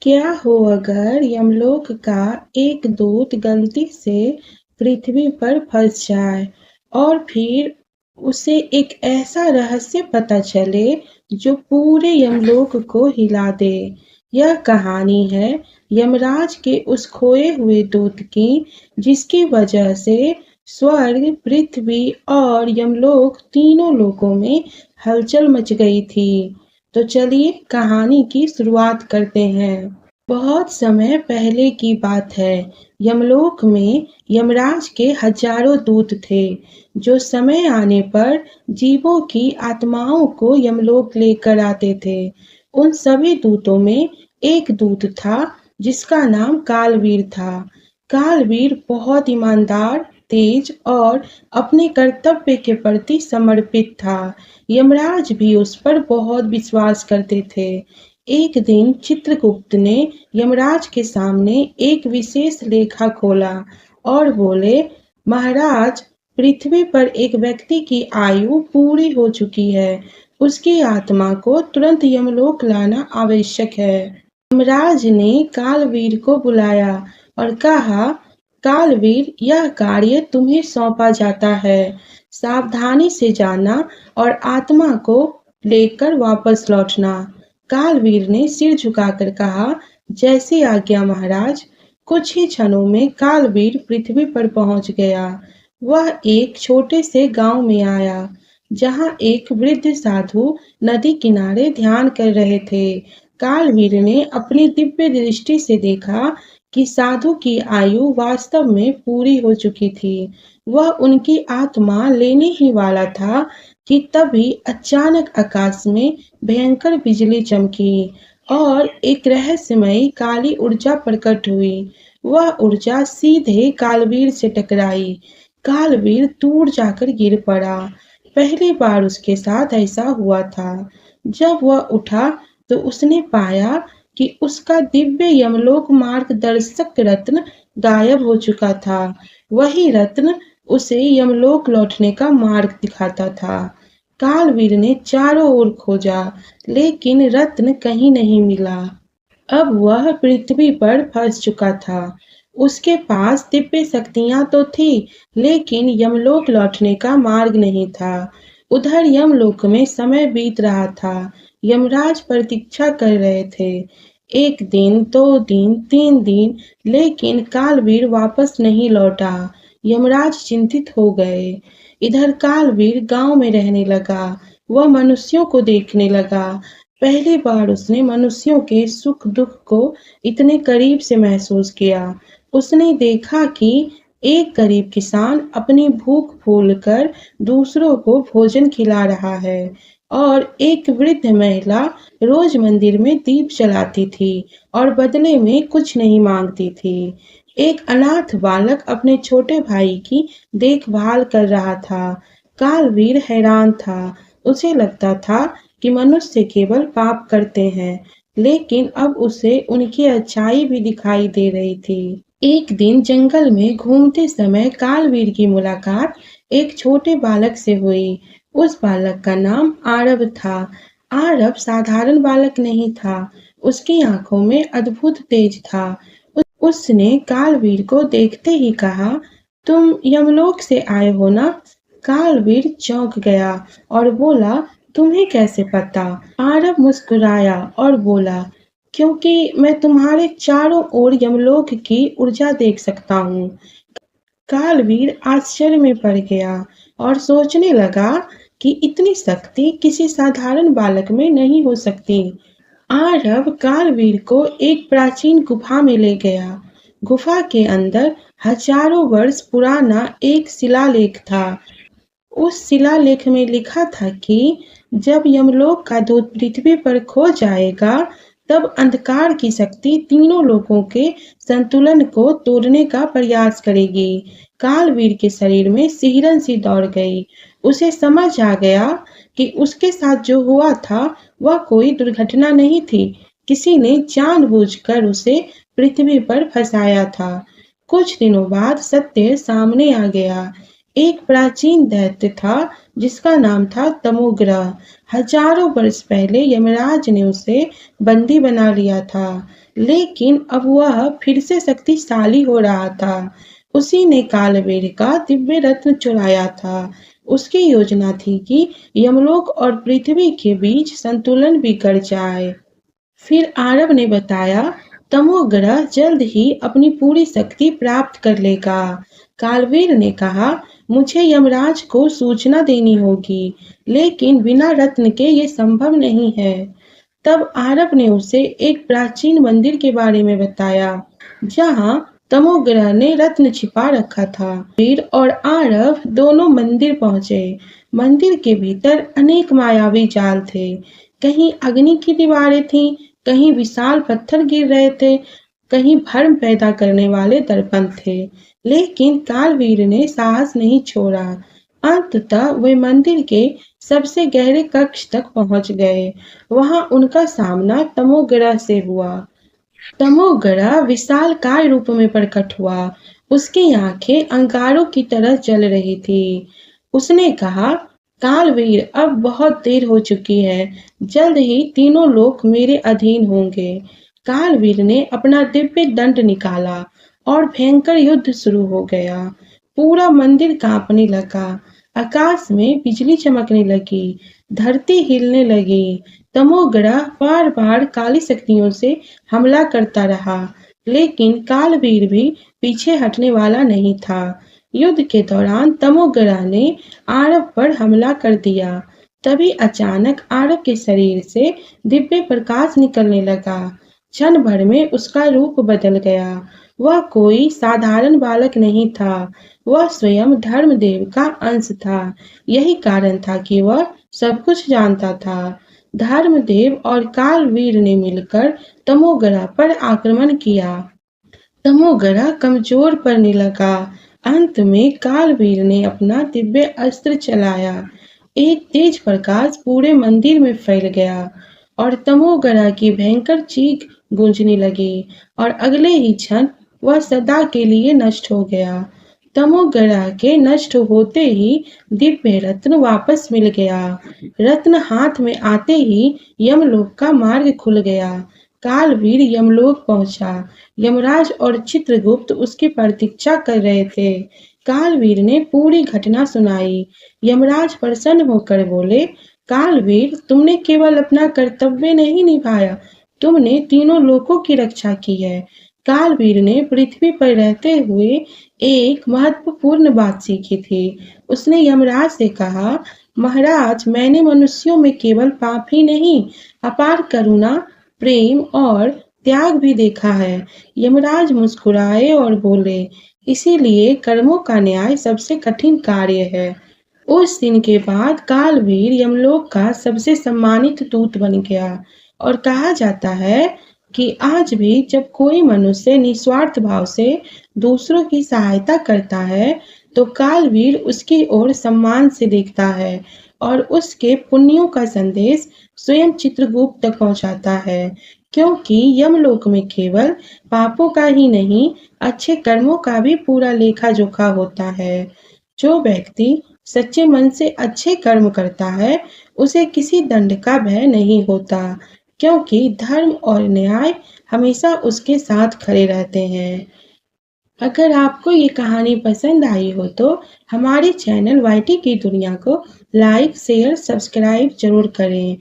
क्या हो अगर यमलोक का एक दूत गलती से पृथ्वी पर फंस जाए और फिर उसे एक ऐसा रहस्य पता चले जो पूरे यमलोक को हिला दे। यह कहानी है यमराज के उस खोए हुए दूत की, जिसकी वजह से स्वर्ग, पृथ्वी और यमलोक तीनों लोकों में हलचल मच गई थी। तो चलिए कहानी की शुरुआत करते हैं। बहुत समय पहले की बात है। यमलोक में यमराज के हजारों दूत थे, जो समय आने पर जीवों की आत्माओं को यमलोक लेकर आते थे। उन सभी दूतों में एक दूत था, जिसका नाम कालवीर था। कालवीर बहुत ईमानदार, तेज और अपने कर्तव्य के प्रति समर्पित था। यमराज भी उस पर बहुत विश्वास करते थे। एक दिन चित्रगुप्त ने यमराज के सामने एक विशेष लेखा खोला और बोले, महाराज, पृथ्वी पर एक व्यक्ति की आयु पूरी हो चुकी है। उसकी आत्मा को तुरंत यमलोक लाना आवश्यक है। यमराज ने कालवीर को बुलाया और कहा, कालवीर, यह कार्य तुम्हें सौंपा जाता है। सावधानी से जाना और आत्मा को लेकर वापस लौटना। कालवीर ने सिर झुकाकर कहा, जैसी आज्ञा महाराज। कुछ ही क्षणों में कालवीर पृथ्वी पर पहुंच गया। वह एक छोटे से गांव में आया, जहां एक वृद्ध साधु नदी किनारे ध्यान कर रहे थे। कालवीर ने अपनी दिव्य दृष्टि से देखा कि साधु की आयु वास्तव में पूरी हो चुकी थी। वह उनकी आत्मा लेने ही वाला था कि तभी अचानक आकाश में भयंकर बिजली चमकी और एक रहस्यमयी काली ऊर्जा प्रकट हुई। वह ऊर्जा सीधे कालवीर से टकराई। कालवीर दूर जाकर गिर पड़ा। पहली बार उसके साथ ऐसा हुआ था। जब वह उठा तो उसने पाया कि उसका दिव्य यमलोक मार्गदर्शक रत्न गायब हो चुका था। वही रत्न उसे यमलोक लौटने का मार्ग दिखाता था। कालवीर ने चारों ओर खोजा, लेकिन रत्न कहीं नहीं मिला। अब वह पृथ्वी पर फंस चुका था। उसके पास दिव्य शक्तियां तो थी, लेकिन यमलोक लौटने का मार्ग नहीं था। उधर यमलोक में समय बीत रहा था। यमराज प्रतीक्षा कर रहे थे। एक दिन, 2 दिन, 3 दिन, लेकिन कालवीर वापस नहीं लौटा। यमराज चिंतित हो गए। इधर कालवीर गांव में रहने लगा। वह मनुष्यों को देखने लगा। पहली बार उसने मनुष्यों के सुख दुख को इतने करीब से महसूस किया। उसने देखा कि एक गरीब किसान अपनी भूख भूलकर दूसरों को भोजन खिला रहा है और एक वृद्ध महिला रोज मंदिर में दीप जलाती थी और बदले में कुछ नहीं मांगती थी। एक अनाथ बालक अपने छोटे भाई की देखभाल कर रहा था। कालवीर हैरान था। उसे लगता था कि मनुष्य केवल पाप करते हैं, लेकिन अब उसे उनकी अच्छाई भी दिखाई दे रही थी। एक दिन जंगल में घूमते समय कालवीर की मुलाकात एक छोटे बालक से हुई। उस बालक का नाम आरव था। आरव साधारण बालक नहीं था। उसकी आंखों में अद्भुत तेज था। उसने कालवीर को देखते ही कहा, तुम यमलोक से आए हो ना? कालवीर चौंक गया और बोला, तुम्हें कैसे पता? आरव मुस्कुराया और बोला, क्योंकि मैं तुम्हारे चारों ओर यमलोक की ऊर्जा देख सकता हूँ। कालवीर आश्चर्य में पड़ गया और सोचने लगा कि इतनी शक्ति किसी साधारण बालक में नहीं हो सकती। आरव कालवीर को एक प्राचीन गुफा में ले गया। गुफा के अंदर हजारों वर्ष पुराना एक शिलालेख था। उस शिलालेख में लिखा था कि जब यमलोक का दूत पृथ्वी पर खो जाएगा, तब अंधकार की शक्ति तीनों लोकों के संतुलन को तोड़ने का प्रयास करेगी। कालवीर के शरीर में सिहरन सी दौड़ गई। उसे समझ आ गया कि उसके साथ जो हुआ था वह कोई दुर्घटना नहीं थी। किसी ने जानबूझकर उसे पृथ्वी पर फंसाया था। कुछ दिनों बाद सत्य सामने आ गया। एक प्राचीन दैत्य था, जिसका नाम था तमोग्रह। हजारों वर्ष पहले यमराज ने उसे बंदी बना लिया था। लेकिन अब वह फिर से शक्तिशाली हो रहा था। उसी ने कालवीर का दिव्य रत्न चुराया था। उसकी योजना थी कि यमलोक और पृथ्वी के बीच संतुलन बिगड़ जाए। फिर आरव ने बताया, तमोग्रह जल्द ही अपनी पूरी शक्ति प्राप्त कर लेगा। कालवीर ने कहा, मुझे यमराज को सूचना देनी होगी, लेकिन बिना रत्न के ये संभव नहीं है। तब आरव ने उसे एक प्राचीन मंदिर के बारे में बताया, जहां तमोग्रह ने रत्न छिपा रखा था। वीर और आरव दोनों मंदिर पहुंचे। मंदिर के भीतर अनेक मायावी जाल थे। कहीं अग्नि की दीवारें थीं, कहीं विशाल पत्थर गिर रहे थे, कहीं भ्रम पैदा करने वाले दर्पण थे। लेकिन कालवीर ने साहस नहीं छोड़ा। अंततः वे मंदिर के सबसे गहरे कक्ष तक पहुंच गए। वहां उनका सामना तमोग्रह से हुआ। तमोग्रह विशालकाय रूप में प्रकट हुआ। उसकी आंखें अंगारों की तरह जल रही थी। उसने कहा, कालवीर, अब बहुत देर हो चुकी है। जल्द ही तीनों लोक मेरे अधीन होंगे। कालवीर ने अपना दिव्य दंड निकाला और भयंकर युद्ध शुरू हो गया। पूरा मंदिर कांपने लगा। आकाश में बिजली चमकने लगी, धरती हिलने लगी। तमोग्रह बार बार काली शक्तियों से हमला करता रहा, लेकिन कालवीर भी पीछे हटने वाला नहीं था। युद्ध के दौरान तमोग्रह ने आरव पर हमला कर दिया। तभी अचानक आरव के शरीर से दिव्य प्रकाश निकलने लगा। क्षण भर में उसका रूप बदल गया। वह कोई साधारण बालक नहीं था, वह स्वयं धर्मदेव का अंश था। यही कारण था कि वह सब कुछ जानता था। धर्मदेव और कालवीर ने मिलकर तमोग्रह पर आक्रमण किया। तमोग्रह कमजोर पड़ने लगा। अंत में कालवीर ने अपना दिव्य अस्त्र चलाया। एक तेज प्रकाश पूरे मंदिर में फैल गया और तमोग्रह की भयंकर चीख गूंजने लगी और अगले ही क्षण वह सदा के लिए नष्ट हो गया। तमोग्रह के नष्ट होते ही दिव्य रत्न वापस मिल गया। रत्न हाथ में आते ही यमलोक का मार्ग खुल गया। कालवीर यमलोक पहुंचा। यमराज और चित्रगुप्त उसकी प्रतीक्षा कर रहे थे। कालवीर ने पूरी घटना सुनाई। यमराज प्रसन्न होकर बोले, कालवीर, तुमने केवल अपना कर्तव्य नहीं निभाया, तुमने तीनों लोकों की रक्षा की है। कालवीर ने पृथ्वी पर रहते हुए एक महत्वपूर्ण बात सीखी थी। उसने यमराज से कहा, महाराज, मैंने मनुष्यों में केवल पाप ही नहीं, अपार करुणा, प्रेम और त्याग भी देखा है। यमराज मुस्कुराए और बोले, इसीलिए कर्मों का न्याय सबसे कठिन कार्य है। उस दिन के बाद कालवीर यमलोक का सबसे सम्मानित दूत बन गया और कहा जाता है कि आज भी जब कोई मनुष्य निस्वार्थ भाव से दूसरों की सहायता करता है, तो कालवीर उसकी ओर सम्मान से देखता है और उसके पुण्यों का संदेश स्वयं चित्रगुप्त तक पहुंचाता है। क्योंकि यमलोक में केवल पापों का ही नहीं, अच्छे कर्मों का भी पूरा लेखा जोखा होता है। जो व्यक्ति सच्चे मन से अच्छे कर्म करता है, उसे किसी दंड का भय नहीं होता, क्योंकि धर्म और न्याय हमेशा उसके साथ खड़े रहते हैं। अगर आपको ये कहानी पसंद आई हो तो हमारे चैनल वाईटी की दुनिया को लाइक, शेयर, सब्सक्राइब जरूर करें।